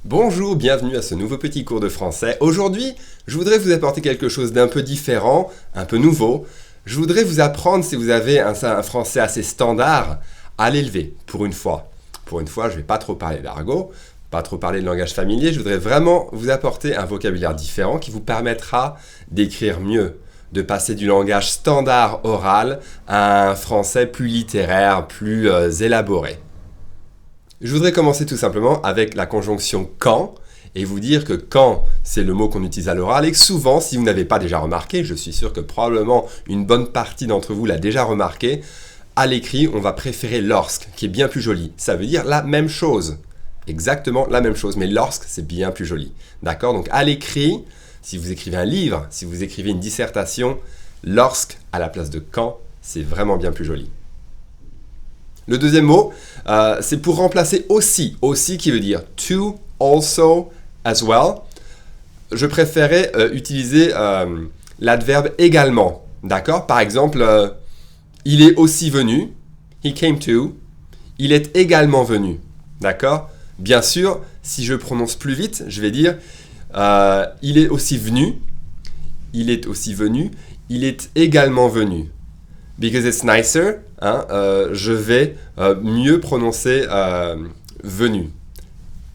Bonjour, bienvenue à ce nouveau petit cours de français. Aujourd'hui, je voudrais vous apporter quelque chose d'un peu différent, un peu nouveau. Je voudrais vous apprendre, si vous avez un français assez standard, à l'élever, pour une fois. Pour une fois, je ne vais pas trop parler d'argot, pas trop parler de langage familier. Je voudrais vraiment vous apporter un vocabulaire différent qui vous permettra d'écrire mieux, de passer du langage standard oral à un français plus littéraire, plus élaboré. Je voudrais commencer tout simplement avec la conjonction quand et vous dire que quand, c'est le mot qu'on utilise à l'oral et que souvent, si vous n'avez pas déjà remarqué, je suis sûr que probablement une bonne partie d'entre vous l'a déjà remarqué, à l'écrit, on va préférer lorsque, qui est bien plus joli. Ça veut dire la même chose, exactement la même chose, mais lorsque, c'est bien plus joli. D'accord? Donc à l'écrit, si vous écrivez un livre, si vous écrivez une dissertation, lorsque à la place de quand, c'est vraiment bien plus joli. Le deuxième mot, c'est pour remplacer aussi. Aussi qui veut dire to, also, as well. Je préférais utiliser l'adverbe également. D'accord? Par exemple, il est aussi venu. He came to. Il est également venu. D'accord? Bien sûr, si je prononce plus vite, je vais dire il est aussi venu. Il est aussi venu. Il est également venu. Because it's nicer, je vais mieux prononcer venu.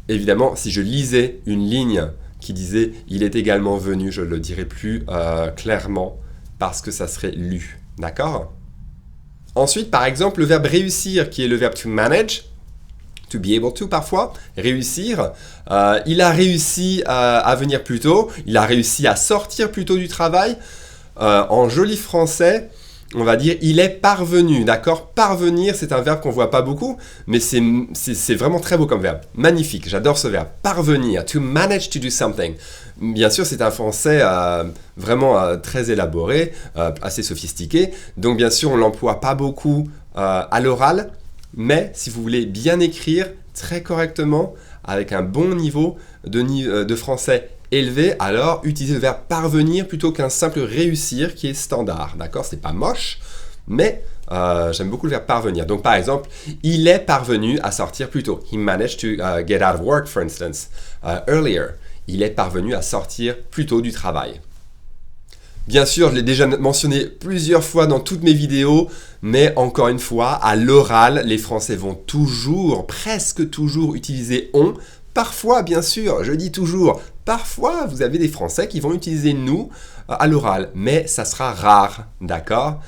Évidemment, si je lisais une ligne qui disait « il est également venu », je le dirais plus clairement parce que ça serait lu. D'accord? Ensuite, par exemple, le verbe réussir, qui est le verbe to manage, to be able to parfois, réussir. Il a réussi à venir plus tôt, il a réussi à sortir plus tôt du travail. En joli français, on va dire il est parvenu, d'accord? Parvenir, c'est un verbe qu'on voit pas beaucoup, mais c'est vraiment très beau comme verbe. Magnifique, j'adore ce verbe. Parvenir, to manage to do something. Bien sûr, c'est un français vraiment très élaboré, assez sophistiqué. Donc bien sûr, on l'emploie pas beaucoup à l'oral, mais si vous voulez bien écrire très correctement, avec un bon niveau de français élevé, alors utilisez le verbe parvenir plutôt qu'un simple réussir qui est standard. D'accord? C'est pas moche, mais j'aime beaucoup le verbe parvenir. Donc par exemple, il est parvenu à sortir plus tôt. He managed to get out of work, for instance, earlier. Il est parvenu à sortir plus tôt du travail. Bien sûr, je l'ai déjà mentionné plusieurs fois dans toutes mes vidéos, mais encore une fois, à l'oral, les Français vont toujours, presque toujours utiliser on. Parfois, bien sûr, je dis toujours, parfois vous avez des Français qui vont utiliser nous à l'oral, mais ça sera rare, d'accord?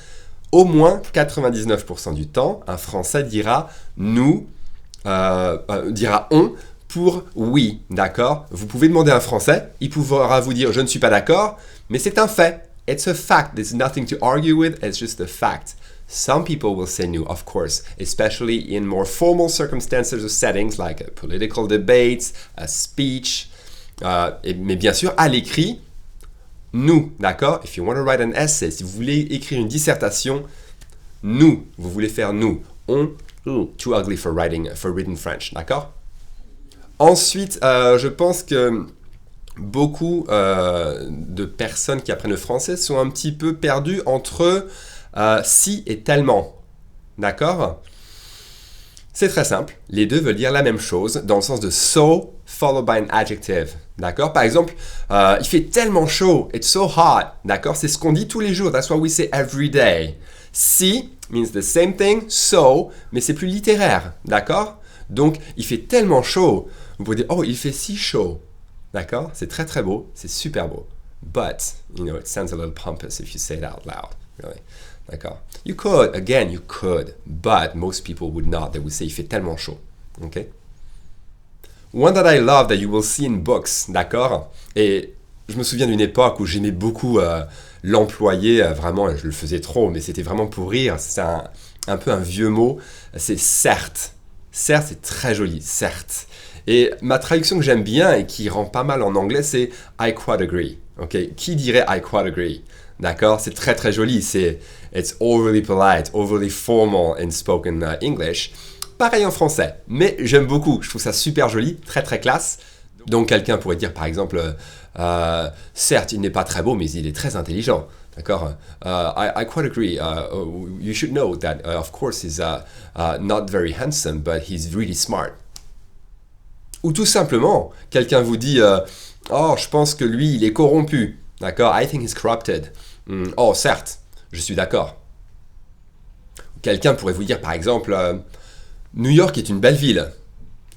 Au moins 99% du temps, un Français dira nous, dira on pour oui, d'accord? Vous pouvez demander à un Français, il pourra vous dire je ne suis pas d'accord, mais c'est un fait. It's a fact. There's nothing to argue with. It's just a fact. Some people will say no, of course, especially in more formal circumstances or settings like a political debates, a speech. Mais bien sûr, à l'écrit, nous, d'accord? If you want to write an essay, si vous voulez écrire une dissertation, nous, vous voulez faire nous. On, too ugly for written French, d'accord? Ensuite, je pense que beaucoup de personnes qui apprennent le français sont un petit peu perdues entre si et tellement. D'accord? C'est très simple. Les deux veulent dire la même chose dans le sens de so followed by an adjective. D'accord? Par exemple, il fait tellement chaud. It's so hot. D'accord? C'est ce qu'on dit tous les jours. That's what we say every day. Si means the same thing, so, mais c'est plus littéraire. D'accord? Donc, il fait tellement chaud. Vous pouvez dire, oh, il fait si chaud. D'accord? C'est très très beau, c'est super beau. But, it sounds a little pompous if you say it out loud. Really. D'accord? You could, but most people would not. They would say il fait tellement chaud. Okay? One that I love that you will see in books. D'accord? Et je me souviens d'une époque où j'aimais beaucoup l'employer, vraiment, je le faisais trop, mais c'était vraiment pour rire. C'est un peu un vieux mot. C'est certes. Certes, c'est très joli, certes. Et ma traduction que j'aime bien et qui rend pas mal en anglais, c'est I quite agree. Okay? Qui dirait I quite agree? D'accord? C'est très très joli. It's overly polite, overly formal in spoken English. Pareil en français, mais j'aime beaucoup. Je trouve ça super joli, très très classe. Donc quelqu'un pourrait dire par exemple, certes, il n'est pas très beau, mais il est très intelligent. D'accord? I quite agree. You should know that, of course, he's not very handsome, but he's really smart. Ou tout simplement, quelqu'un vous dit oh, je pense que lui, il est corrompu. D'accord? I think he's corrupted. Oh, certes, je suis d'accord. Quelqu'un pourrait vous dire, par exemple, New York est une belle ville.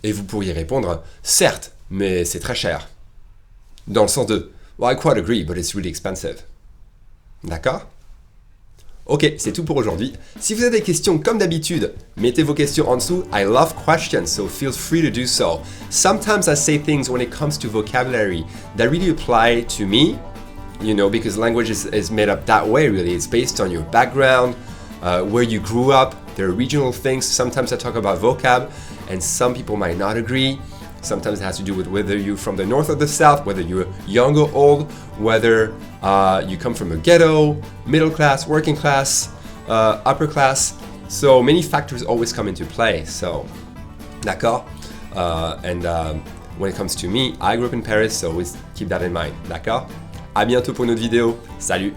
Et vous pourriez répondre, certes, mais c'est très cher. Dans le sens de, well, I quite agree, but it's really expensive. D'accord? Ok, c'est tout pour aujourd'hui. Si vous avez des questions, comme d'habitude, mettez vos questions en dessous. I love questions, so feel free to do so. Sometimes I say things when it comes to vocabulary that really apply to me, you know, because language is made up that way, really. It's based on your background, where you grew up. There are regional things. Sometimes I talk about vocab, and some people might not agree. Sometimes it has to do with whether you're from the north or the south, whether you're young or old, whether you come from a ghetto, middle class, working class, upper class. So many factors always come into play. So, d'accord? When it comes to me, I grew up in Paris, so always keep that in mind. D'accord? À bientôt pour une autre vidéo. Salut!